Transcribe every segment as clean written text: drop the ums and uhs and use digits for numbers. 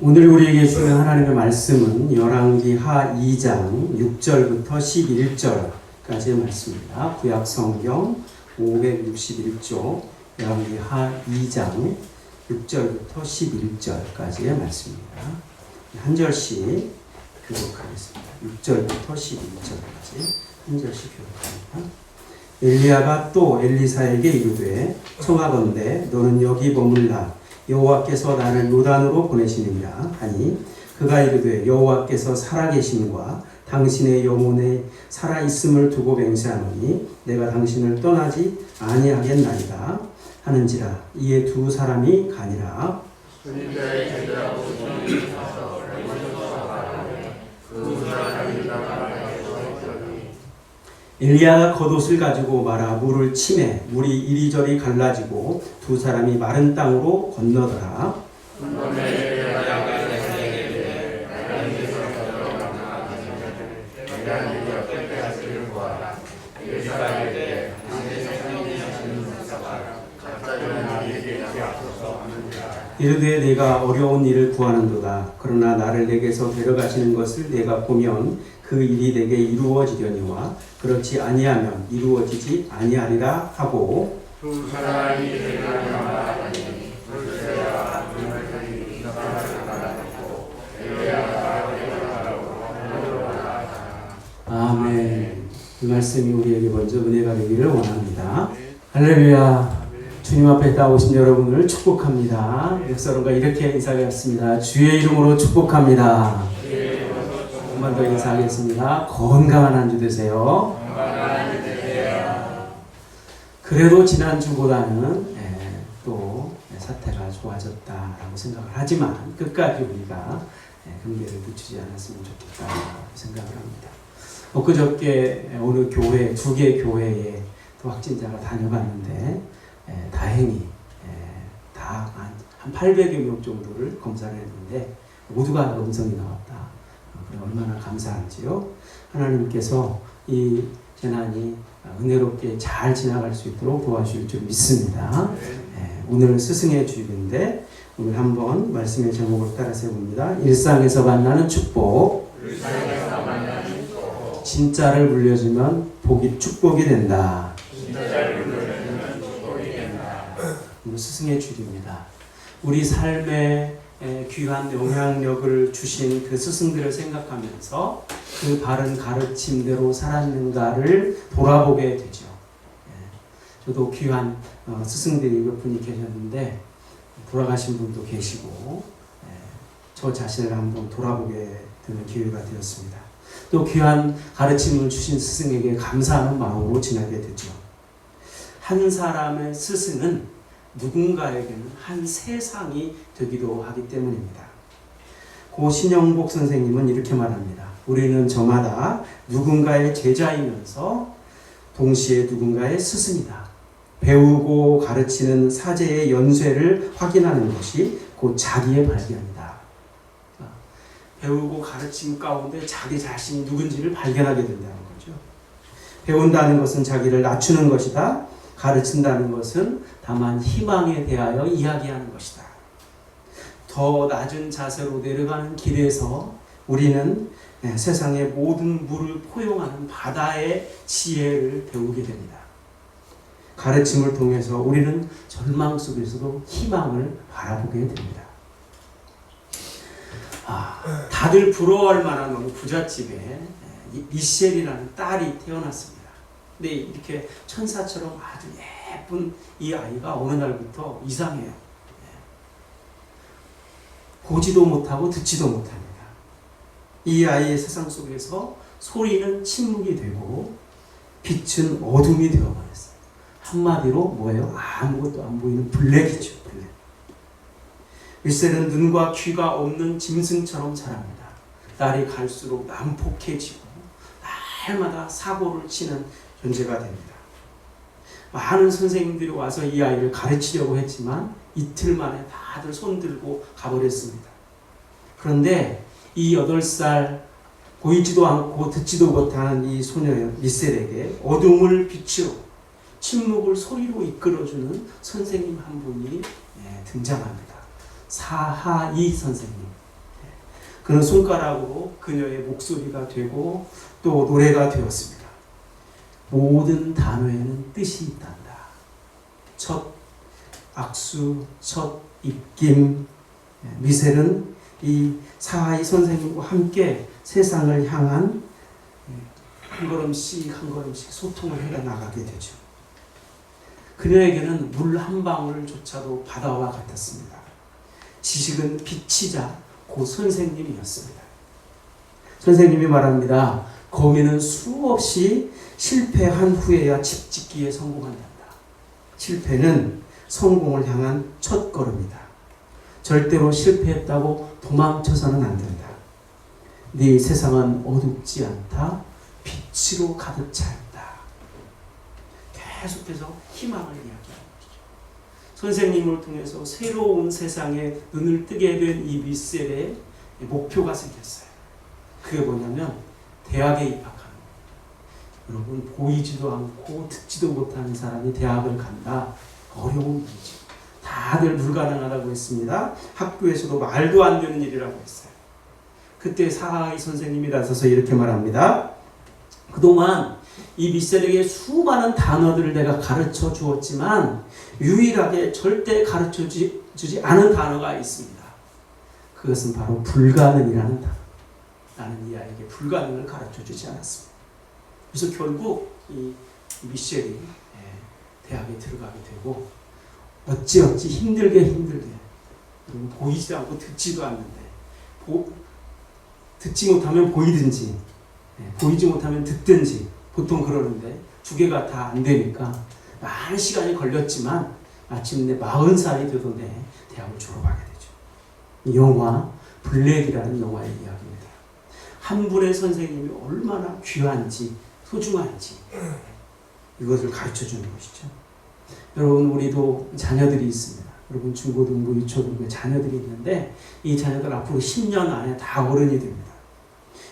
오늘 우리에게 주는 하나님의 말씀은 열왕기하 2장 6절부터 11절까지의 말씀입니다. 구약 성경 561쪽 열왕기하 2장 6절부터 11절까지의 말씀입니다. 한 절씩 교독하겠습니다. 6절부터 11절까지 한 절씩 교독합니다. 엘리야가 또 엘리사에게 이르되 청하건대 너는 여기 머물라 여호와께서 나를 요단으로 보내시느니라 하니 그가 이르되 여호와께서 살아계심과 당신의 영혼에 살아있음을 두고 맹세하노니 내가 당신을 떠나지 아니하겠나이다 하는지라. 이에 두 사람이 가니라. 엘리야가 겉옷을 가지고 말아 물을 치매 물이 이리저리 갈라지고 두 사람이 마른 땅으로 건너더라. 이르되 내가 어려운 일을 구하는도다. 그러나 나를 내게서 데려가시는 것을 내가 보면 그 일이 내게 이루어지려니와 그렇지 아니하면 이루어지지 아니하리라 하고 두 사람이 아멘. 이 말씀이 우리에게 먼저 은혜가 되기를 원합니다. 할렐루야. 주님 앞에 나오신 여러분을 축복합니다. 목사님과 이렇게 인사하겠습니다. 주의 이름으로 축복합니다. 한 번 더 인사하겠습니다. 건강한 한 주 되세요. 그래도 지난주보다는 또 사태가 좋아졌다라고 생각을 하지만 끝까지 우리가 경계를 늦추지 않았으면 좋겠다고 생각을 합니다. 엊그저께 어느 교회, 두 개 교회에 또 확진자가 다녀갔는데 다행히 다 한 800여 명 정도를 검사를 했는데 모두가 음성이 나왔다. 얼마나 감사한지요. 하나님께서 이 재난이 은혜롭게 잘 지나갈 수 있도록 도와주실 줄 믿습니다. 오늘 스승의 주일인데 오늘 한번 말씀의 제목을 따라서 해봅니다. 일상에서 만나는 축복. 진짜를 물려주면 복이 축복이 된다. 오늘 스승의 주일입니다. 우리 삶에 귀한 영향력을 주신 그 스승들을 생각하면서 그 바른 가르침대로 살았는가를 돌아보게 되죠. 저도 귀한 스승들이 몇 분이 계셨는데 돌아가신 분도 계시고 저 자신을 한번 돌아보게 되는 기회가 되었습니다. 또 귀한 가르침을 주신 스승에게 감사하는 마음으로 지나게 되죠. 한 사람의 스승은 누군가에게는 한 세상이 되기도 하기 때문입니다. 고 신영복 선생님은 이렇게 말합니다. 우리는 저마다 누군가의 제자이면서 동시에 누군가의 스승이다. 배우고 가르치는 사제의 연쇄를 확인하는 것이 곧 자기의 발견이다. 배우고 가르침 가운데 자기 자신이 누군지를 발견하게 된다는 거죠. 배운다는 것은 자기를 낮추는 것이다. 가르친다는 것은 다만 희망에 대하여 이야기하는 것이다. 더 낮은 자세로 내려가는 길에서 우리는 세상의 모든 물을 포용하는 바다의 지혜를 배우게 됩니다. 가르침을 통해서 우리는 절망 속에서도 희망을 바라보게 됩니다. 다들 부러워할 만한 어느 부잣집에 미셸이라는 딸이 태어났습니다. 근데 이렇게 천사처럼 아주 예쁜 이 아이가 어느 날부터 이상해요. 보지도 못하고 듣지도 못합니다. 이 아이의 세상 속에서 소리는 침묵이 되고 빛은 어둠이 되어버렸어요. 한마디로 뭐예요? 아무것도 안 보이는 블랙이죠. 블랙. 미셸은 눈과 귀가 없는 짐승처럼 자랍니다. 날이 갈수록 난폭해지고 날마다 사고를 치는 존재가 됩니다. 많은 선생님들이 와서 이 아이를 가르치려고 했지만 이틀 만에 다들 손들고 가버렸습니다. 그런데 이 8살 보이지도 않고 듣지도 못하는 이 소녀 미셸에게 어둠을 빛으로 침묵을 소리로 이끌어주는 선생님 한 분이 등장합니다. 사하이 선생님. 그는 손가락으로 그녀의 목소리가 되고 또 노래가 되었습니다. 모든 단어에는 뜻이 있단다. 첫 악수, 첫 입김. 미셀은 이 사하이 선생님과 함께 세상을 향한 한 걸음씩 한 걸음씩 소통을 해 나가게 되죠. 그녀에게는 물 한 방울조차도 바다와 같았습니다. 지식은 빛이자 고 선생님이었습니다. 선생님이 말합니다. 거미는 수없이 실패한 후에야 집 짓기에 성공한단다. 실패는 성공을 향한 첫걸음이다. 절대로 실패했다고 도망쳐서는 안 된다. 네 세상은 어둡지 않다. 빛으로 가득 차 있다. 계속해서 희망을 이야기하는 것이죠. 선생님을 통해서 새로운 세상에 눈을 뜨게 된 이 미셀의 목표가 생겼어요. 그게 뭐냐면 대학에 입학하는 거예요. 여러분, 보이지도 않고 듣지도 못하는 사람이 대학을 간다. 어려운 일이죠. 다들 불가능하다고 했습니다. 학교에서도 말도 안 되는 일이라고 했어요. 그때 사하이 선생님이 나서서 이렇게 말합니다. 그동안 이 미셀에게 수많은 단어들을 내가 가르쳐 주었지만 유일하게 절대 가르쳐 주지 않은 단어가 있습니다. 그것은 바로 불가능이라는 단어. 나는 이 아이에게 불가능을 가르쳐 주지 않았습니다. 그래서 결국 이 미셀이 대학에 들어가게 되고 어찌어찌 힘들게 보이지 않고 듣지도 않는데 듣지 못하면 보이든지 보이지 못하면 듣든지 보통 그러는데 두 개가 다 안 되니까 많은 시간이 걸렸지만 마침내 40살이 되던데 대학을 졸업하게 되죠. 영화 블랙이라는 영화의 이야기입니다. 한 분의 선생님이 얼마나 귀한지 소중한지 이것을 가르쳐주는 것이죠. 여러분, 우리도 자녀들이 있습니다. 여러분, 중고등부, 유초등부에 자녀들이 있는데 이 자녀들 앞으로 10년 안에 다 어른이 됩니다.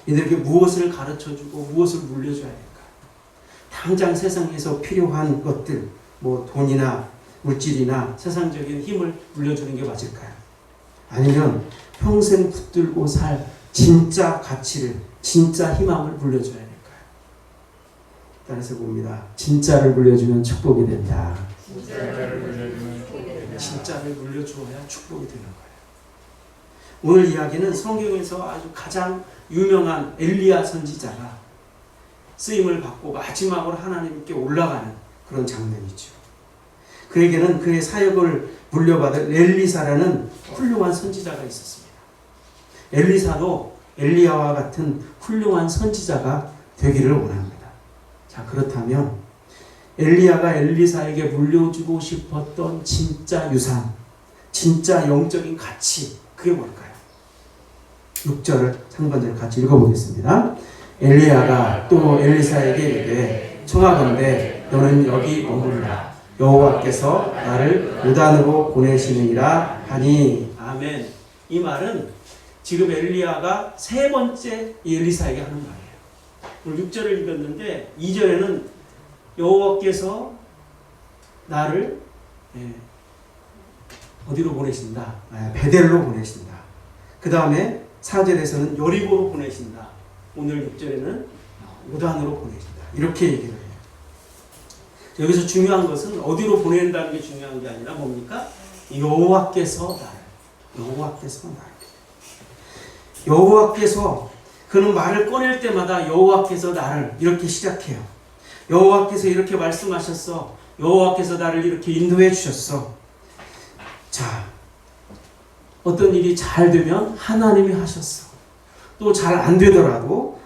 이들에게 무엇을 가르쳐주고 무엇을 물려줘야 될까? 당장 세상에서 필요한 것들, 뭐 돈이나 물질이나 세상적인 힘을 물려주는 게 맞을까요? 아니면 평생 붙들고 살 진짜 가치를, 진짜 희망을 물려줘야 될까요? 따라서 봅니다. 진짜를 물려주면 축복이 된다. 진짜를 물려주어야 축복이 되는 거예요. 오늘 이야기는 성경에서 아주 가장 유명한 엘리야 선지자가 쓰임을 받고 마지막으로 하나님께 올라가는 그런 장면이죠. 그에게는 그의 사역을 물려받을 엘리사라는 훌륭한 선지자가 있었습니다. 엘리사도 엘리야와 같은 훌륭한 선지자가 되기를 원합니다. 자, 그렇다면 엘리야가 엘리사에게 물려주고 싶었던 진짜 유산, 진짜 영적인 가치, 그게 뭘까요? 6절을 3번절 같이 읽어보겠습니다. 엘리야가 또 엘리사에게 이르되 청하건대 너는 여기 머물라. 여호와께서 나를 요단으로 보내시느니라 하니. 아멘. 이 말은 지금 엘리야가 세 번째 엘리사에게 하는 말이에요. 오늘 6절을 읽었는데 2절에는 여호와께서 나를 어디로 보내신다? 베델로 보내신다. 그 다음에 4절에서는 여리고로 보내신다. 오늘 6절에는 요단으로 보내신다. 이렇게 얘기를 해요. 여기서 중요한 것은 어디로 보낸다는 게 중요한 게 아니라 뭡니까? 여호와께서 그는 말을 꺼낼 때마다 여호와께서 나를 이렇게 시작해요. 여호와께서 이렇게 말씀하셨어. 여호와께서 나를 이렇게 인도해 주셨어. 자, 어떤 일이 잘 되면 하나님이 하셨어. 또 잘 안 되더라도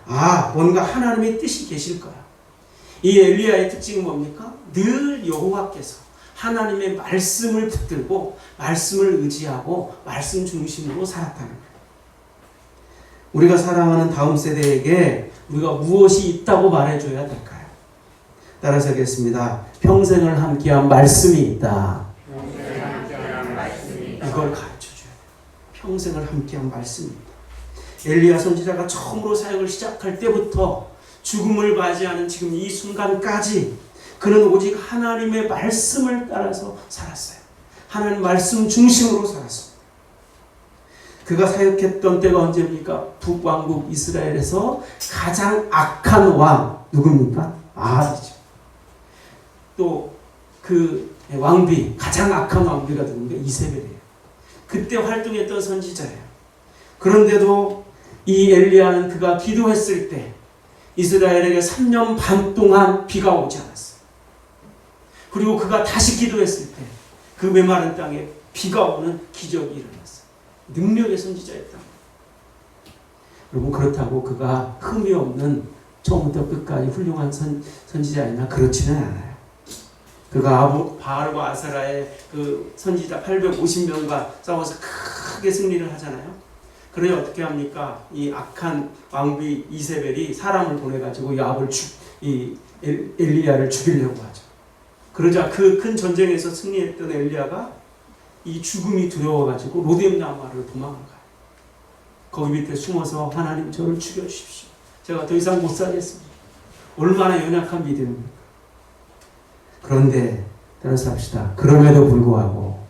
뭔가 하나님의 뜻이 계실 거야. 이 엘리야의 특징은 뭡니까? 늘 여호와께서 하나님의 말씀을 붙들고 말씀을 의지하고 말씀 중심으로 살았다는 거예요. 우리가 사랑하는 다음 세대에게 우리가 무엇이 있다고 말해줘야 될까요? 따라서 하겠습니다. 평생을 함께한 말씀이 있다. 이걸 가르쳐줘야 돼요. 평생을 함께한 말씀이 있다. 엘리야 선지자가 처음으로 사역을 시작할 때부터 죽음을 맞이하는 지금 이 순간까지 그는 오직 하나님의 말씀을 따라서 살았어요. 하나님 말씀 중심으로 살았습니다. 그가 사역했던 때가 언제입니까? 북왕국 이스라엘에서 가장 악한 왕 누굽니까? 아합이죠. 또 그 왕비, 가장 악한 왕비가 누군가? 이세벨이에요. 그때 활동했던 선지자예요. 그런데도 이 엘리야는 그가 기도했을 때 이스라엘에게 3년 반 동안 비가 오지 않았어요. 그리고 그가 다시 기도했을 때 그 메마른 땅에 비가 오는 기적이 일어났어요. 능력의 선지자였다. 여러분, 그렇다고 그가 흠이 없는 처음부터 끝까지 훌륭한 선지자였나? 그렇지는 않아요. 그가 바알과 아세라의 그 선지자 850명과 싸워서 크게 승리를 하잖아요. 그러니 어떻게 합니까? 이 악한 왕비 이세벨이 사람을 보내가지고 이 엘리야를 죽이려고 하죠. 그러자 그 큰 전쟁에서 승리했던 엘리야가 이 죽음이 두려워가지고 로뎀 나무를 도망을 가요. 거기 밑에 숨어서 하나님 저를 죽여주십시오. 제가 더 이상 못 살겠습니다. 얼마나 연약한 믿음입니까? 그런데 따라서 합시다. 그럼에도 불구하고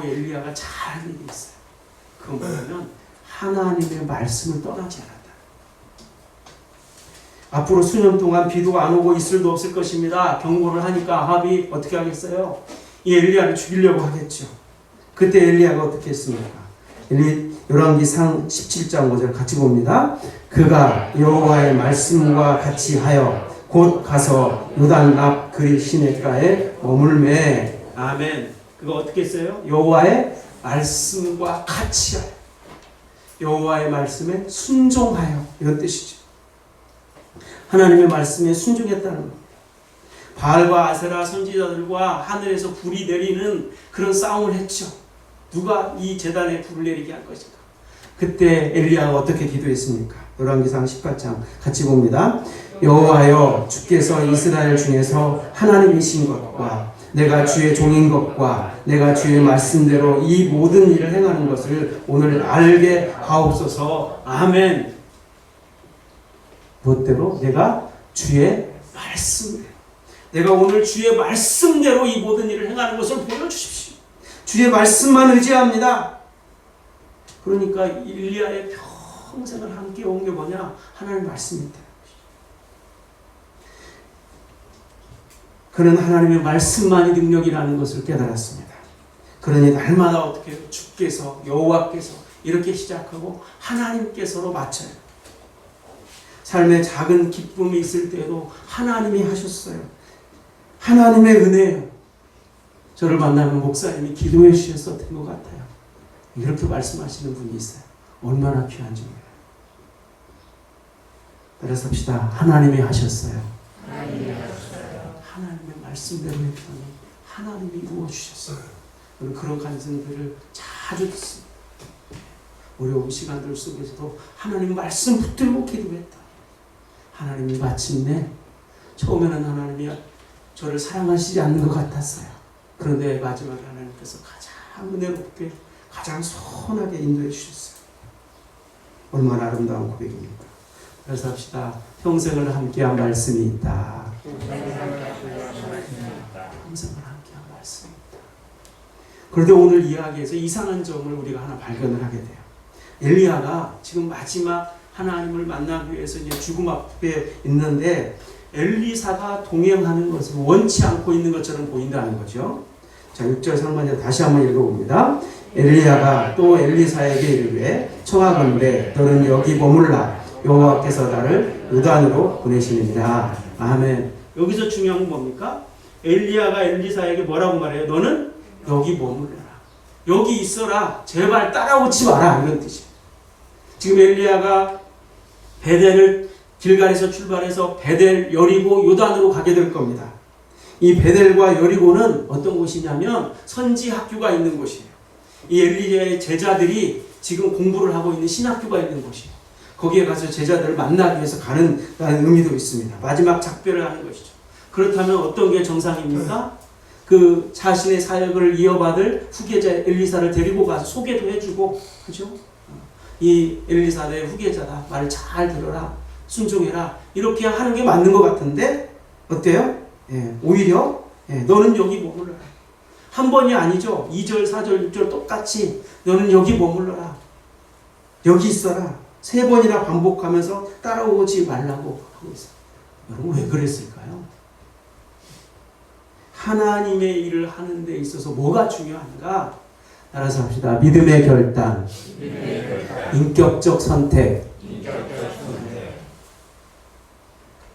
엘리야가 잘한 일이 있어요. 그건 뭐냐면 하나님의 말씀을 떠나지 않았다. 앞으로 수년 동안 비도 안 오고 이슬도 없을 것입니다. 경고를 하니까 아합이 어떻게 하겠어요? 이 엘리야를 죽이려고 하겠죠. 그때 엘리야가 어떻게 했습니까? 열왕기상 17장 5절 같이 봅니다. 그가 여호와의 말씀과 같이 하여 곧 가서 요단 앞 그리 시냇가에 머물매. 아멘. 그거 어떻게 했어요? 여호와의 말씀과 같이 하여, 여호와의 말씀에 순종하여, 이런 뜻이죠. 하나님의 말씀에 순종했다는 겁니다. 바알과 아세라 선지자들과 하늘에서 불이 내리는 그런 싸움을 했죠. 누가 이 제단에 불을 내리게 할 것인가? 그때 엘리야가 어떻게 기도했습니까? 열왕기상 18장 같이 봅니다. 여호와여, 주께서 이스라엘 중에서 하나님이신 것과 내가 주의 종인 것과 내가 주의 말씀대로 이 모든 일을 행하는 것을 오늘 알게 하옵소서. 아멘. 무엇대로? 내가 주의 말씀대로, 내가 오늘 주의 말씀대로 이 모든 일을 행하는 것을 보여주십시오. 주의 말씀만 의지합니다. 그러니까 엘리야의 평생을 함께 온 게 뭐냐? 하나님의 말씀입니다. 그는 하나님의 말씀만이 능력이라는 것을 깨달았습니다. 그러니 날마다 어떻게 해요? 주께서, 여호와께서 이렇게 시작하고 하나님께서로 마쳐요. 삶에 작은 기쁨이 있을 때도 하나님이 하셨어요. 하나님의 은혜예요. 저를 만나면 목사님이 기도해 주셨었던 것 같아요. 이렇게 말씀하시는 분이 있어요. 얼마나 귀한지 몰라요. 따라서 합시다. 하나님이 하셨어요. 하나님의 말씀대로 했더니 하나님이 이루어주셨어요. 그런 간증들을 자주 듣습니다. 어려운 시간들 속에서도 하나님 말씀 붙들고 기도했다. 하나님이 마침내, 처음에는 하나님이 저를 사랑하시지 않는 것 같았어요. 그런데 마지막에 하나님께서 가장 은혜롭게, 가장 선하게 인도해 주셨어요. 얼마나 아름다운 고백입니까? 그래서 합시다. 평생을 함께한 말씀이 있다. 평생을 함께한 말씀이 있다. 그런데 오늘 이야기에서 이상한 점을 우리가 하나 발견을 하게 돼요. 엘리야가 지금 마지막 하나님을 만나기 위해서 이제 죽음 앞에 있는데 엘리사가 동행하는 것을 원치 않고 있는 것처럼 보인다는 거죠. 자, 6절 상반절 다시 한번 읽어봅니다. 엘리야가 또 엘리사에게 이르되 청하건대 너는 여기 머물라. 여호와께서 나를 요단으로 보내시느니라. 아멘. 여기서 중요한 건 뭡니까? 엘리야가 엘리사에게 뭐라고 말해요? 너는 여기 머물러라. 여기 있어라. 제발 따라오지 마라. 이런 뜻이에요. 지금 엘리야가 베델을 길갈에서 출발해서 베델, 여리고, 요단으로 가게 될 겁니다. 이 베델과 여리고는 어떤 곳이냐면 선지 학교가 있는 곳이에요. 이 엘리야의 제자들이 지금 공부를 하고 있는 신학교가 있는 곳이에요. 거기에 가서 제자들을 만나기 위해서 가는 의미도 있습니다. 마지막 작별을 하는 것이죠. 그렇다면 어떤 게 정상입니까? 그 자신의 사역을 이어받을 후계자 엘리사를 데리고 가서 소개도 해주고, 그죠? 이 엘리사 내 후계자다. 말을 잘 들어라. 순종해라. 이렇게 하는 게 맞는 것 같은데 어때요? 오히려 너는 여기 머물러라. 한 번이 아니죠. 2절, 4절, 6절 똑같이 너는 여기 머물러라. 여기 있어라. 3번이나 반복하면서 따라오지 말라고 하고 있어요. 여러분 왜 그랬을까요? 하나님의 일을 하는 데 있어서 뭐가 중요한가? 따라서 합시다. 믿음의 결단, 인격적 선택.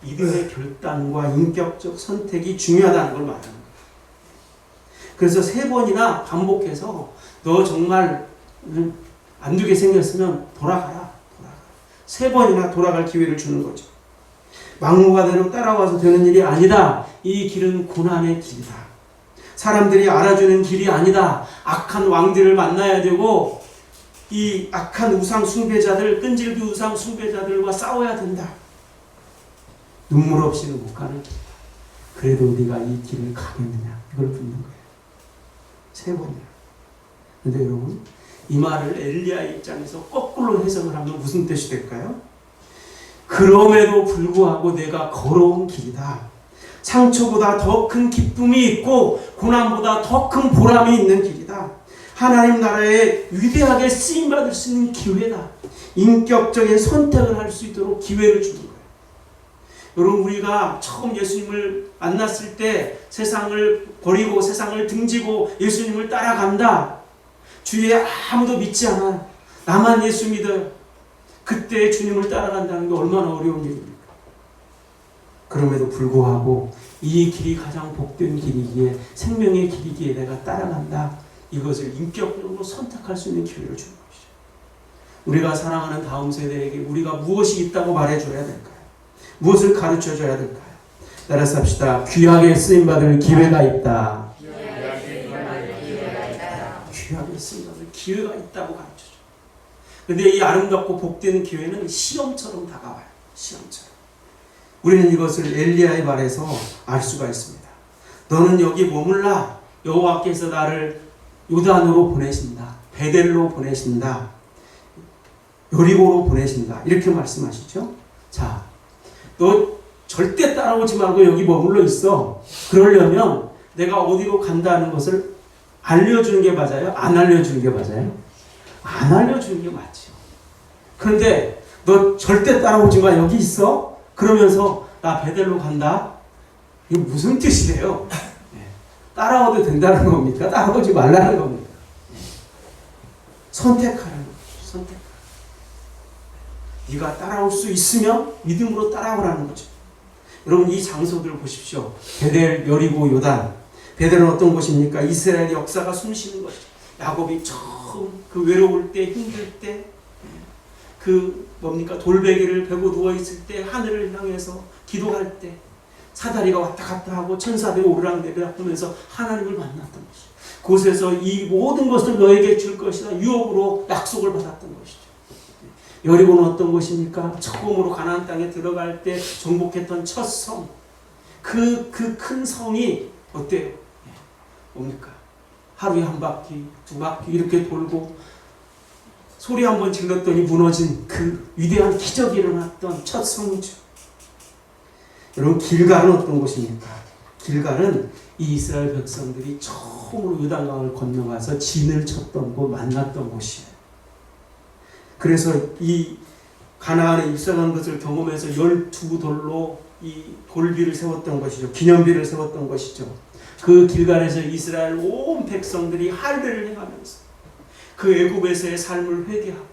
믿음의 결단과 인격적 선택이 중요하다는 걸 말하는 거예요. 그래서 3번이나 반복해서 너 정말 안 되게 생겼으면 돌아가라. 3번이나 돌아갈 기회를 주는 거죠. 막무가내로 따라와서 되는 일이 아니다. 이 길은 고난의 길이다. 사람들이 알아주는 길이 아니다. 악한 왕들을 만나야 되고 이 악한 우상 숭배자들, 끈질기 우상 숭배자들과 싸워야 된다. 눈물 없이는 못 가는 길. 그래도 네가 이 길을 가겠느냐? 이걸 묻는 거예요. 3번이나. 근데 여러분, 이 말을 엘리야의 입장에서 거꾸로 해석을 하면 무슨 뜻이 될까요? 그럼에도 불구하고 내가 걸어온 길이다. 상처보다 더 큰 기쁨이 있고 고난보다 더 큰 보람이 있는 길이다. 하나님 나라에 위대하게 쓰임받을 수 있는 기회다. 인격적인 선택을 할 수 있도록 기회를 주는 거예요. 여러분, 우리가 처음 예수님을 만났을 때 세상을 버리고 세상을 등지고 예수님을 따라간다. 주위에 아무도 믿지 않아. 나만 예수 믿어요. 그때 주님을 따라간다는 게 얼마나 어려운 일입니까? 그럼에도 불구하고 이 길이 가장 복된 길이기에, 생명의 길이기에 내가 따라간다. 이것을 인격적으로 선택할 수 있는 기회를 주는 것이죠. 우리가 사랑하는 다음 세대에게 우리가 무엇이 있다고 말해줘야 될까요? 무엇을 가르쳐줘야 될까요? 따라서 합시다. 귀하게 쓰임받을 기회가 있다. 귀하게 쓰임받을 기회가 있다고 가르쳐줘. 근데 이 아름답고 복된 기회는 시험처럼 다가와요. 시험처럼. 우리는 이것을 엘리야의 말에서 알 수가 있습니다. 너는 여기 머물라. 여호와께서 나를 요단으로 보내신다. 베델로 보내신다. 여리고로 보내신다. 이렇게 말씀하시죠. 자, 너 절대 따라오지 말고 여기 머물러 있어. 그러려면 내가 어디로 간다는 것을 알려주는 게 맞아요? 안 알려주는 게 맞아요? 안 알려주는 게 맞죠. 그런데 너 절대 따라오지 마. 여기 있어. 그러면서 나 베델로 간다. 이게 무슨 뜻이래요? 따라와도 된다는 겁니까? 따라오지 말라는 겁니까? 선택하라는 거죠. 선택. 네가 따라올 수 있으면 믿음으로 따라오라는 거죠. 여러분, 이 장소들을 보십시오. 베델, 여리고, 요단. 베델은 어떤 곳입니까? 이스라엘의 역사가 숨쉬는 것이죠. 야곱이 처음 그 외로울 때, 힘들 때, 그 뭡니까? 돌베개를 베고 누워있을 때, 하늘을 향해서 기도할 때, 사다리가 왔다 갔다 하고 천사들이 오르락내리락 하면서 하나님을 만났던 것이죠. 그곳에서 이 모든 것을 너에게 줄 것이다. 유업으로 약속을 받았던 것이죠. 여리고는 어떤 곳입니까? 처음으로 가나안 땅에 들어갈 때 정복했던 첫 성. 그 큰 성이 어때요? 뭡니까? 하루에 한 바퀴, 2바퀴 이렇게 돌고 소리 한번 질렀더니 무너진 그 위대한 기적이 일어났던 첫 성이죠. 여러분, 길갈은 어떤 곳입니까? 길갈은 이 이스라엘 백성들이 처음으로 요단강을 건너가서 진을 쳤던 곳, 만났던 곳이에요. 그래서 이 가나안에 입성한 것을 경험해서 12돌로 이 돌비를 세웠던 것이죠. 기념비를 세웠던 것이죠. 그 길갈에서 이스라엘 온 백성들이 할례를 행하면서 그 애굽에서의 삶을 회개하고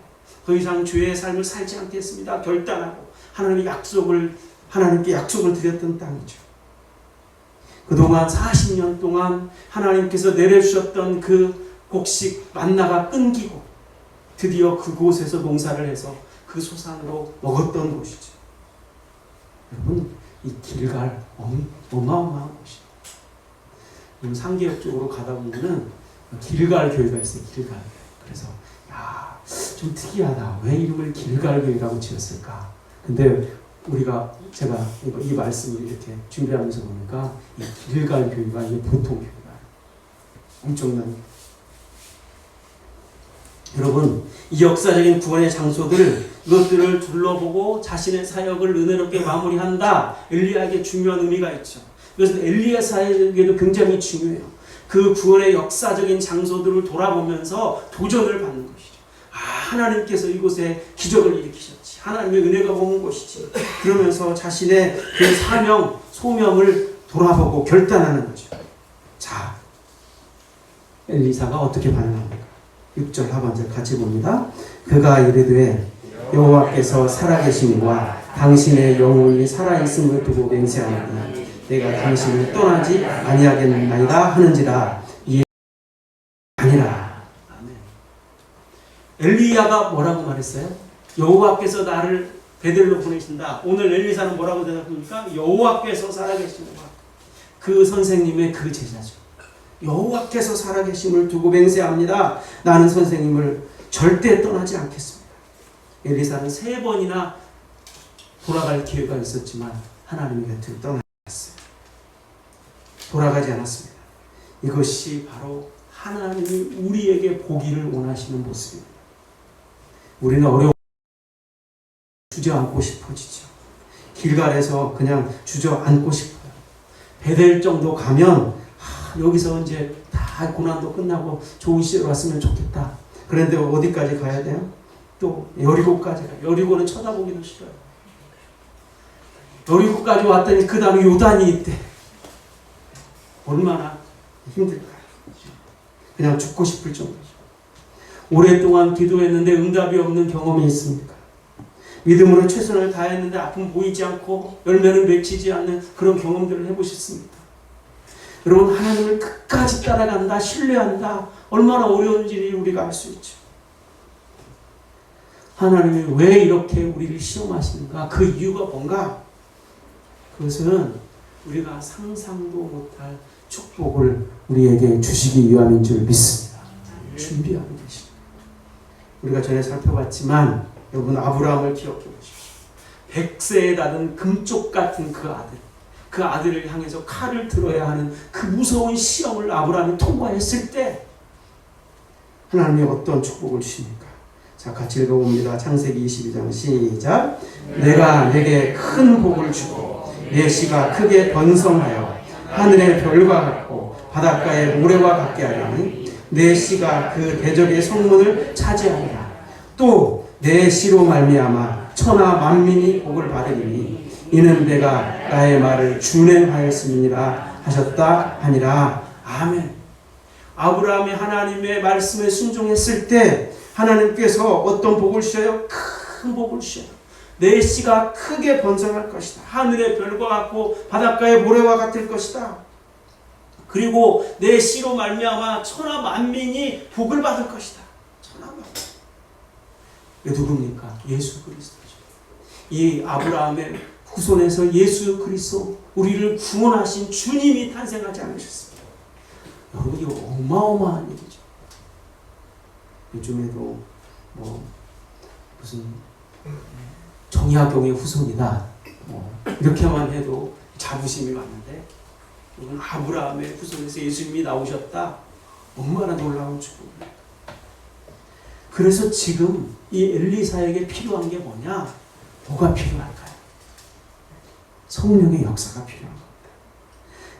더 이상 죄의 삶을 살지 않겠습니다. 결단하고 하나님께 약속을 드렸던 땅이죠. 그동안 40년 동안 하나님께서 내려주셨던 그 곡식 만나가 끊기고 드디어 그곳에서 농사를 해서 그 소산으로 먹었던 곳이죠. 여러분, 이 길갈 어마어마한 곳이에요. 상계역 쪽으로 가다 보면은 길갈 교회가 있어요. 길갈. 그래서 좀 특이하다. 왜 이름을 길갈 교회라고 지었을까? 근데 제가 이 말씀을 이렇게 준비하면서 보니까 이 길갈 교회가 이게 보통 교회가 엄청난. 여러분, 이 역사적인 구원의 장소들, 이것들을 둘러보고 자신의 사역을 은혜롭게 마무리한다. 엘리야에게 중요한 의미가 있죠. 그래서 엘리야 사역에도 굉장히 중요해요. 그 구원의 역사적인 장소들을 돌아보면서 도전을 받는 것이죠. 하나님께서 이곳에 기적을 일으키셨지. 하나님의 은혜가 온 곳이지. 그러면서 자신의 그 사명, 소명을 돌아보고 결단하는 거죠. 자, 엘리사가 어떻게 반응합니까? 6절 하반절 같이 봅니다. 그가 이르되 여호와께서 살아계심과 당신의 영혼이 살아있음을 두고 맹세하노니 내가 당신을 떠나지 아니하겠나이다 하는지라. 이에 아니라. 아멘. 엘리야가 뭐라고 말했어요? 여호와께서 나를 베델로 보내신다. 오늘 엘리사는 뭐라고 대답합니까? 여호와께서 살아계심과. 그 선생님의 그 제자죠. 여호와께서 살아계심을 두고 맹세합니다. 나는 선생님을 절대 떠나지 않겠습니다. 엘리사는 3번이나 돌아갈 기회가 있었지만 하나님의 곁을 떠났어요. 돌아가지 않았습니다. 이것이 바로 하나님이 우리에게 보기를 원하시는 모습입니다. 우리는 어려운 주저앉고 싶어지죠. 길갈에서 그냥 주저앉고 싶어요. 베델 정도 가면 여기서 이제 다 고난도 끝나고 좋은 시절 왔으면 좋겠다. 그런데 어디까지 가야 돼요? 또 여리고까지 가요. 여리고는 쳐다보기도 싫어요. 여리고까지 왔더니 그 다음에 요단이 있대. 얼마나 힘들까요? 그냥 죽고 싶을 정도죠. 오랫동안 기도했는데 응답이 없는 경험이 있습니까? 믿음으로 최선을 다했는데 아픔 보이지 않고 열매는 맺히지 않는 그런 경험들을 해보셨습니까? 여러분, 하나님을 끝까지 따라간다, 신뢰한다, 얼마나 어려운지 우리가 알 수 있죠. 하나님이 왜 이렇게 우리를 시험하시는가? 그 이유가 뭔가? 그것은 우리가 상상도 못할 축복을 우리에게 주시기 위함인 줄 믿습니다. 준비하고 계십니다. 우리가 전에 살펴봤지만 여러분, 아브라함을 기억해 보십시오. 100세에 닿은 금쪽 같은 그 아들, 그 아들을 향해서 칼을 들어야 하는 그 무서운 시험을 아브라함이 통과했을 때 하나님이 어떤 축복을 주십니까? 자, 같이 읽어봅니다. 창세기 22장 시작. 내가 내게 큰 복을 주고 내 씨가 크게 번성하여 하늘의 별과 같고 바닷가의 모래와 같게 하려니 내 씨가 그 대적의 성문을 차지하리라. 또 내 씨로 말미암아 천하 만민이 복을 받으리니 이는 내가 나의 말을 준행하였음이니라 하셨다 하니라. 아멘. 아브라함이 하나님의 말씀에 순종했을 때 하나님께서 어떤 복을 주셔요? 큰 복을 주셔요. 내 씨가 크게 번성할 것이다. 하늘의 별과 같고 바닷가의 모래와 같을 것이다. 그리고 내 씨로 말미암아 천하 만민이 복을 받을 것이다. 천하 만민. 이게 누굽니까? 예수 그리스도죠. 이 아브라함의 후손에서 예수 그리스도, 우리를 구원하신 주님이 탄생하지 않으셨습니다. 여러분, 이거 어마어마한 일이죠. 요즘에도 무슨 정약용의 후손이다 이렇게만 해도 자부심이 많은데, 이건 아브라함의 후손에서 예수님이 나오셨다. 얼마나 놀라운 축복입니까? 그래서 지금 이 엘리사에게 필요한 게 뭐냐? 뭐가 필요할까요? 성령의 역사가 필요한 겁니다.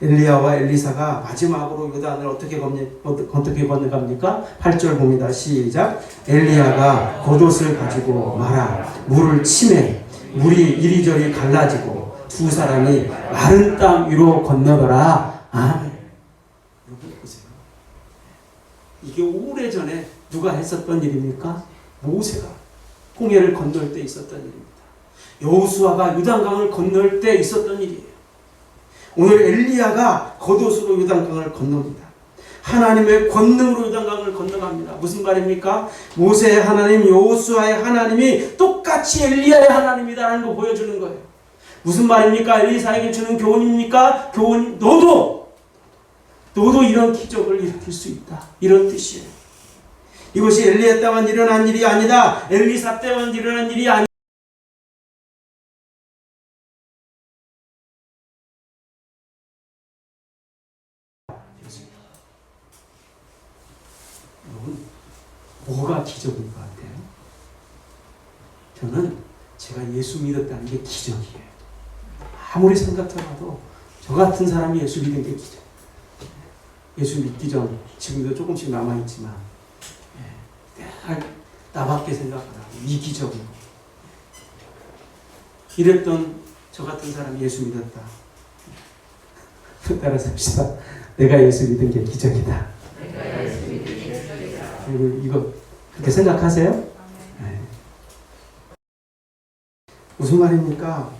엘리야와 엘리사가 마지막으로 요단을 어떻게 건너갑니까? 8절 봅니다. 시작. 엘리야가 겉옷을 가지고 말아 물을 치매 물이 이리저리 갈라지고 두 사람이 마른 땅 위로 건너더라. 아멘. 여러분 보세요. 이게 오래전에 누가 했었던 일입니까? 모세가 홍해를 건널 때 있었던 일입니다. 여호수아가 요단강을 건널 때 있었던 일이에요. 오늘 엘리야가 겉옷으로 요단강을 건넙니다. 하나님의 권능으로 요단강을 건너갑니다. 무슨 말입니까? 모세의 하나님, 여호수아의 하나님이 똑같이 엘리야의 하나님이다라는 거 보여주는 거예요. 무슨 말입니까? 엘리사에게 주는 교훈입니까? 교훈, 너도 이런 기적을 일으킬 수 있다. 이런 뜻이에요. 이것이 엘리야 때만 일어난 일이 아니다. 엘리사 때만 일어난 일이 아니다. 뭐가 기적인 것 같아요? 저는 제가 예수 믿었다는 게 기적이에요. 아무리 생각해봐도 저 같은 사람이 예수 믿은 게 기적. 예수 믿기 전 지금도 조금씩 남아있지만 나밖에 생각 안 하고 이기적이고 이랬던 저 같은 사람이 예수 믿었다. 따라서 합시다. 내가 예수 믿은 게 기적이다. 이거 그렇게 생각하세요? 네. 무슨 말입니까?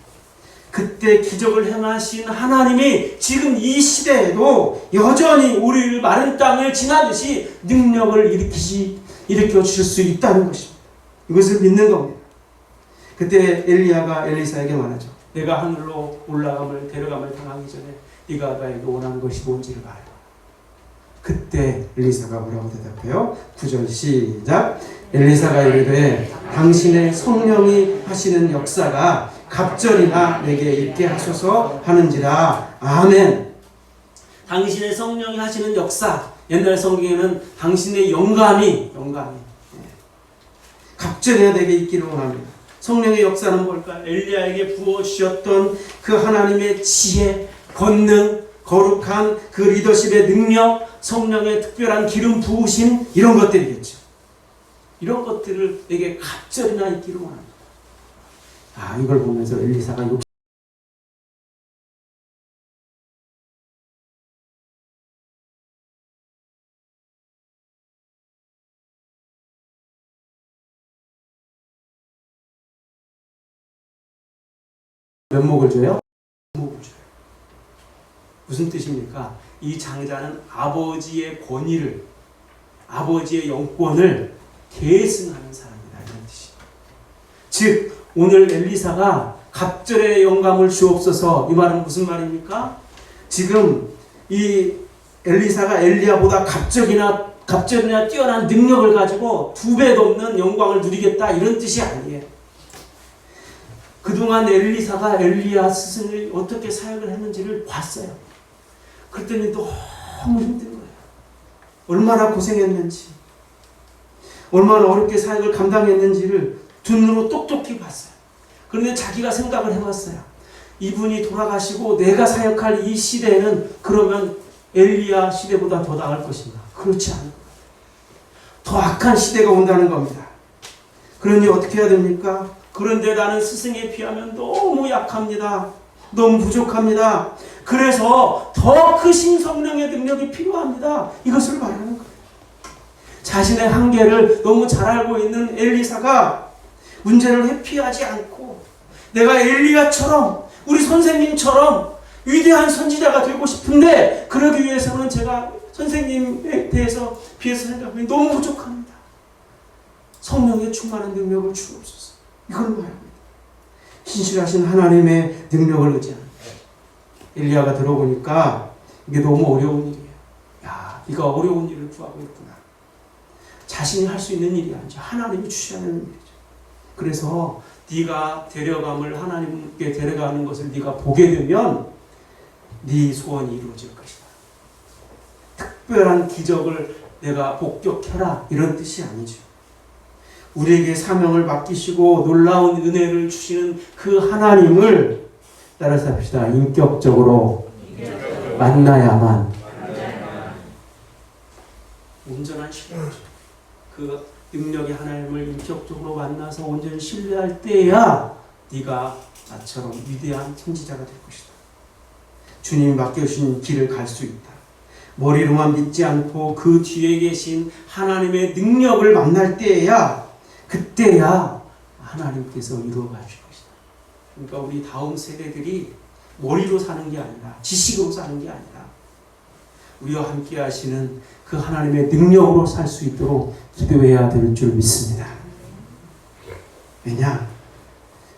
그때 기적을 행하신 하나님이 지금 이 시대에도 여전히 우리를 마른 땅을 지나듯이 능력을 일으켜 주실 수 있다는 것입니다. 이것을 믿는 겁니다. 그때 엘리야가 엘리사에게 말하죠. 내가 하늘로 데려감을 당하기 전에 네가 나에게 원하는 것이 뭔지를 말해라. 그때 엘리사가 뭐라고 대답해요? 9절 시작. 엘리사가 이르되 당신의 성령이 하시는 역사가 갑절이나 내게 있게 하소서 하는지라. 아멘. 당신의 성령이 하시는 역사, 옛날 성경에는 당신의 영감이 갑절이나 내게 있기를 원합니다. 성령의 역사는 뭘까? 엘리야에게 부어주셨던 그 하나님의 지혜, 권능, 거룩한 그 리더십의 능력, 성령의 특별한 기름 부으심, 이런 것들이겠죠. 이런 것들을 내게 갑절이나 있기를 원합니다. 이걸 보면서 엘리사가 면목을 줘요? 면목을 줘요. 무슨 뜻입니까? 이 장자는 아버지의 권위를, 아버지의 영권을 계승하는 사람이다, 이런 뜻이에요. 즉 오늘 엘리사가 갑절의 영감을 주옵소서, 이 말은 무슨 말입니까? 지금 이 엘리사가 엘리야보다 갑절이나 뛰어난 능력을 가지고 2배 넘는 영광을 누리겠다, 이런 뜻이 아니에요. 그동안 엘리사가 엘리야 스승을 어떻게 사역을 했는지를 봤어요. 그랬더니 너무 힘든 거예요. 얼마나 고생했는지, 얼마나 어렵게 사역을 감당했는지를 두 눈으로 똑똑히 봤어요. 그런데 자기가 생각을 해봤어요. 이분이 돌아가시고 내가 사역할 이 시대는 그러면 엘리야 시대보다 더 나을 것인가? 그렇지 않아요. 더 악한 시대가 온다는 겁니다. 그러니 어떻게 해야 됩니까? 그런데 나는 스승에 비하면 너무 약합니다. 너무 부족합니다. 그래서 더 크신 성령의 능력이 필요합니다. 이것을 말하는 거예요. 자신의 한계를 너무 잘 알고 있는 엘리사가 문제를 회피하지 않고 내가 엘리야처럼, 우리 선생님처럼 위대한 선지자가 되고 싶은데 그러기 위해서는 제가 선생님에 대해서 비해서 생각하면 너무 부족합니다. 성령의 충만한 능력을 주옵소서. 이걸 말합니다. 신실하신 하나님의 능력을 의지합니다. 엘리야가 들어보니까 이게 너무 어려운 일이에요. 네가 어려운 일을 구하고 있구나. 자신이 할 수 있는 일이 아니죠. 하나님이 주시는 일이죠. 그래서 네가 하나님께 데려가는 것을 네가 보게 되면 네 소원이 이루어질 것이다. 특별한 기적을 내가 복격해라, 이런 뜻이 아니죠. 우리에게 사명을 맡기시고 놀라운 은혜를 주시는 그 하나님을 따라서 합시다. 인격적으로 만나야만 온전한 신뢰죠. 그 능력의 하나님을 인격적으로 만나서 온전히 신뢰할 때야 네가 나처럼 위대한 선지자가 될 것이다. 주님이 맡겨주신 길을 갈 수 있다. 머리로만 믿지 않고 그 뒤에 계신 하나님의 능력을 만날 때야, 그때야 하나님께서 이루어 가실 것이다. 그러니까 우리 다음 세대들이 머리로 사는 게 아니라, 지식으로 사는 게 아니라 우리와 함께 하시는 그 하나님의 능력으로 살 수 있도록 기도해야 될 줄 믿습니다. 왜냐?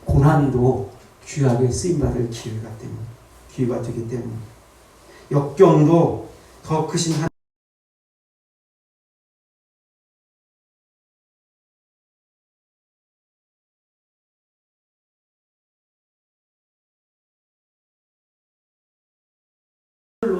고난도 귀하게 쓰임받을 기회가 되기 때문에, 역경도 더 크신 하나님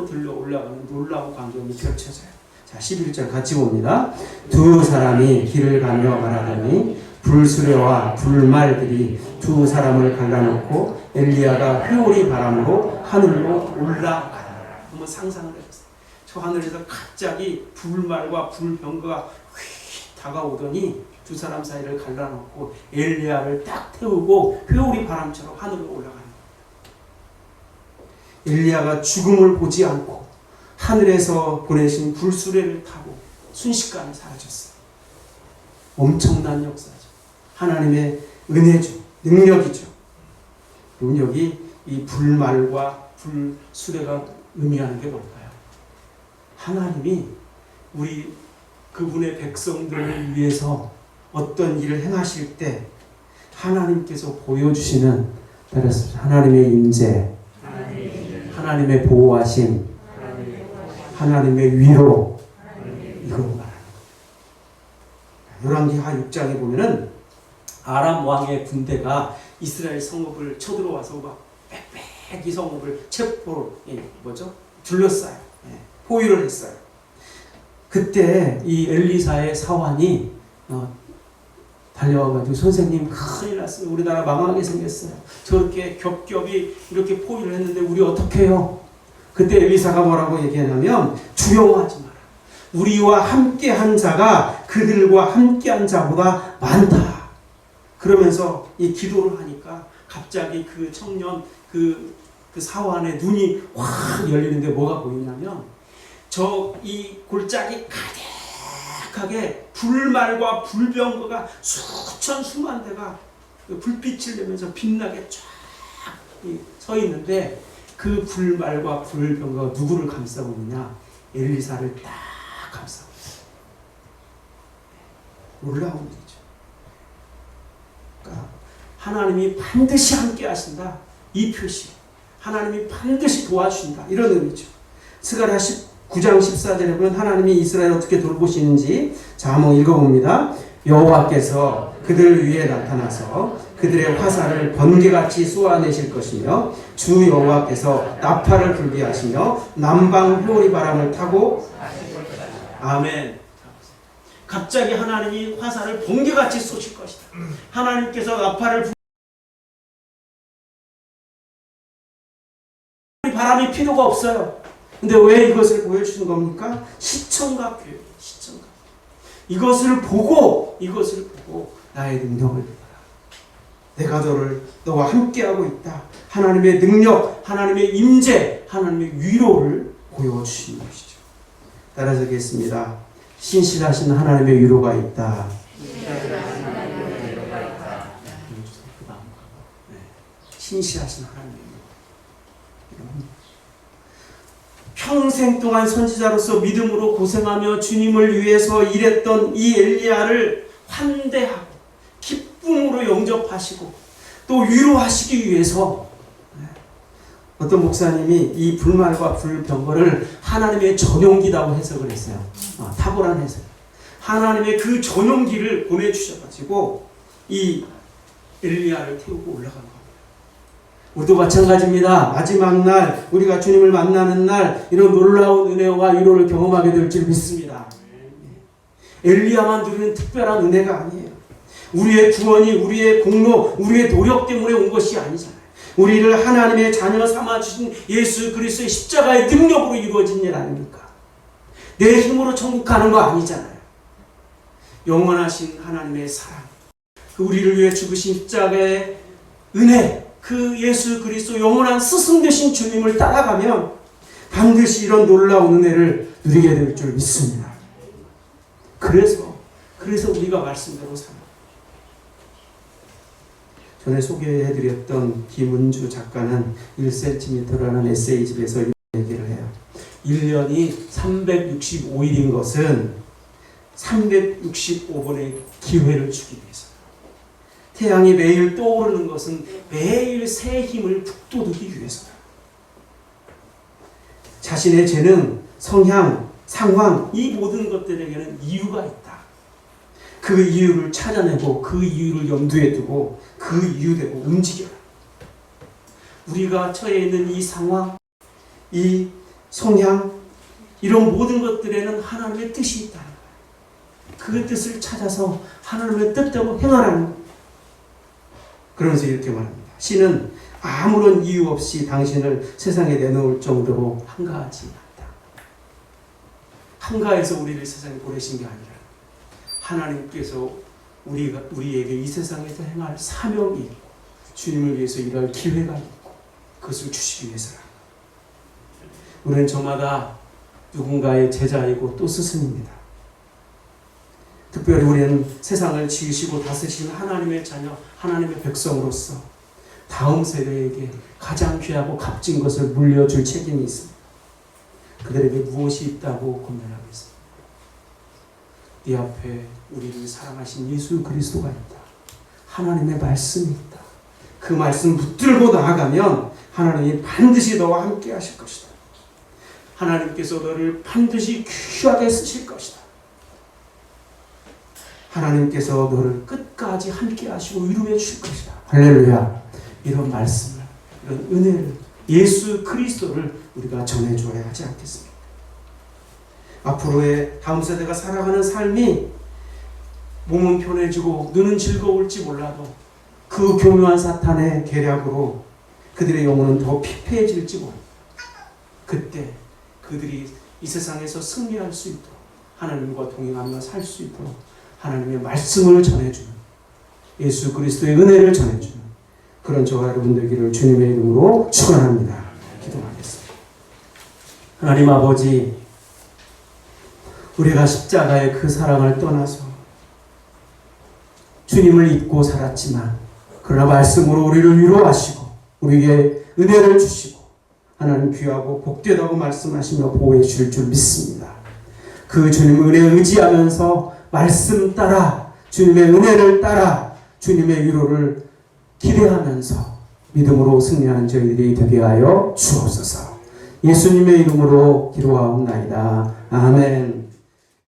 들려 올라가는 놀라운 광경이 펼쳐져요. 자, 11절 같이 봅니다. 두 사람이 길을 가며 말하더니 불수레와 불말들이 두 사람을 갈라놓고 엘리야가 회오리 바람으로 하늘로 올라가라. 한번 상상을 해보세요. 저 하늘에서 갑자기 불말과 불병거가 휙 다가오더니 두 사람 사이를 갈라놓고 엘리야를 딱 태우고 회오리 바람처럼 하늘로 올라가는 거예요. 엘리야가 죽음을 보지 않고 하늘에서 보내신 불수레를 타고 순식간에 사라졌어요. 엄청난 역사죠. 하나님의 은혜죠. 능력이죠. 그럼 여기 이 불말과 불수레가 의미하는 게 뭘까요? 하나님이 우리 그분의 백성들을 위해서 어떤 일을 행하실 때 하나님께서 보여주시는 하나님의 임재, 하나님의 보호하심, 하나님의 위로, 이걸 말하는 거예요. 열왕기하 6장에 보면은 아람 왕의 군대가 이스라엘 성읍을 쳐들어와서 막 빽빽이 성읍을 체포로 둘러싸요. 포위를 했어요. 그때 이 엘리사의 사환이 달려와가지고 선생님 큰일 났어요. 우리나라 망하게 생겼어요. 저렇게 겹겹이 이렇게 포위를 했는데 우리 어떻게 해요? 그때 엘리사가 뭐라고 얘기하냐면 두려워하지 마라. 우리와 함께한 자가 그들과 함께한 자보다 많다. 그러면서 이 기도를 하니까 갑자기 그 청년 그 사환의 눈이 확 열리는데 뭐가 보이냐면 이 골짜기 가득하게 불말과 불병거가 수천 수만 대가 불빛을 내면서 빛나게 쫙 서 있는데 그 불말과 불병거가 누구를 감싸고 있느냐? 엘리사를 딱 감싸고 있어요. 놀라운 일이죠. 그러니까 하나님이 반드시 함께 하신다. 이 표시. 하나님이 반드시 도와주신다. 이런 의미죠. 스가랴 9장 14절에 보면 하나님이 이스라엘을 어떻게 돌보시는지 자 한번 읽어봅니다. 여호와께서 그들 위에 나타나서 그들의 화살을 번개같이 쏘아내실 것이며 주 여호와께서 나팔을 불게 하시며 남방 회오리 바람을 타고 아멘. 갑자기 하나님이 화살을 번개같이 쏘실 것이다. 하나님께서 나팔을 바람이 필요가 없어요. 근데 왜 이것을 보여주는 겁니까? 시청각 교육, 시청각. 이것을 보고 나의 능력을 보라. 내가 너와 함께하고 있다. 하나님의 능력, 하나님의 임재, 하나님의 위로를 보여주시는 것이죠. 따라서 하겠습니다. 신실하신 하나님의 위로가 있다. 신실하신 하나님의 위로. 평생 동안 선지자로서 믿음으로 고생하며 주님을 위해서 일했던 이 엘리야를 환대하고 기쁨으로 영접하시고 또 위로하시기 위해서 어떤 목사님이 이 불말과 불병거를 하나님의 전용기라고 해석을 했어요. 탁월한 해석. 하나님의 그 전용기를 보내주셔가지고 이 엘리야를 태우고 올라간 겁니다. 우리도 마찬가지입니다. 마지막 날 우리가 주님을 만나는 날 이런 놀라운 은혜와 위로를 경험하게 될 줄 믿습니다. 엘리야만 누리는 특별한 은혜가 아니에요. 우리의 구원이 우리의 공로, 우리의 노력 때문에 온 것이 아니잖아요. 우리를 하나님의 자녀 삼아주신 예수 그리스도의 십자가의 능력으로 이루어진 일 아닙니까? 내 힘으로 천국 가는 거 아니잖아요. 영원하신 하나님의 사랑, 우리를 위해 죽으신 십자가의 은혜, 그 예수 그리스도 영원한 스승 되신 주님을 따라가면 반드시 이런 놀라운 은혜를 누리게 될 줄 믿습니다. 그래서 우리가 말씀대로 살아요. 전에 소개해드렸던 김은주 작가는 1cm라는 에세이집에서 이런 얘기를 해요. 1년이 365일인 것은 365번의 기회를 주기 위해서. 태양이 매일 떠오르는 것은 매일 새 힘을 북돋우기 위해서다. 자신의 재능, 성향, 상황 이 모든 것들에게는 이유가 있다. 그 이유를 찾아내고 그 이유를 염두에 두고 그 이유대로 움직여라. 우리가 처해 있는 이 상황, 이 성향 이런 모든 것들에는 하나님의 뜻이 있다는 거예요. 그 뜻을 찾아서 하나님의 뜻대로 행하라는 거예요. 그러면서 이렇게 말합니다. 신은 아무런 이유 없이 당신을 세상에 내놓을 정도로 한가하지 않다. 한가해서 우리를 세상에 보내신 게 아니라 하나님께서 우리에게 이 세상에서 행할 사명이 있고 주님을 위해서 일할 기회가 있고 그것을 주시기 위해서라. 우리는 저마다 누군가의 제자이고 또 스승입니다. 특별히 우리는 세상을 지으시고 다스리시는 하나님의 자녀, 하나님의 백성으로서 다음 세대에게 가장 귀하고 값진 것을 물려줄 책임이 있습니다. 그들에게 무엇이 있다고 고민하고 있습니다. 네 앞에 우리를 사랑하신 예수 그리스도가 있다. 하나님의 말씀이 있다. 그 말씀 붙들고 나아가면 하나님이 반드시 너와 함께 하실 것이다. 하나님께서 너를 반드시 귀하게 쓰실 것이다. 하나님께서 너를 끝까지 함께 하시고 위로해 주실 것이다. 할렐루야. 이런 말씀을, 이런 은혜를, 예수 그리스도를 우리가 전해줘야 하지 않겠습니까? 앞으로의 다음 세대가 살아가는 삶이 몸은 편해지고 눈은 즐거울지 몰라도 그 교묘한 사탄의 계략으로 그들의 영혼은 더 피폐해질지 모릅니다. 그때 그들이 이 세상에서 승리할 수 있도록 하나님과 동행하며 살 수 있도록 하나님의 말씀을 전해주는, 예수 그리스도의 은혜를 전해주는 그런 저와 여러분 되기를 주님의 이름으로 축원합니다. 기도하겠습니다. 하나님 아버지, 우리가 십자가의 그 사랑을 떠나서 주님을 잊고 살았지만 그러나 말씀으로 우리를 위로하시고 우리에게 은혜를 주시고 하나님 귀하고 복되다고 말씀하시며 보호해 주실 줄 믿습니다. 그 주님 은혜에 의지하면서 말씀 따라 주님의 은혜를 따라 주님의 위로를 기대하면서 믿음으로 승리하는 저희들이 되게 하여 주옵소서. 예수님의 이름으로 기도하옵나이다. 아멘.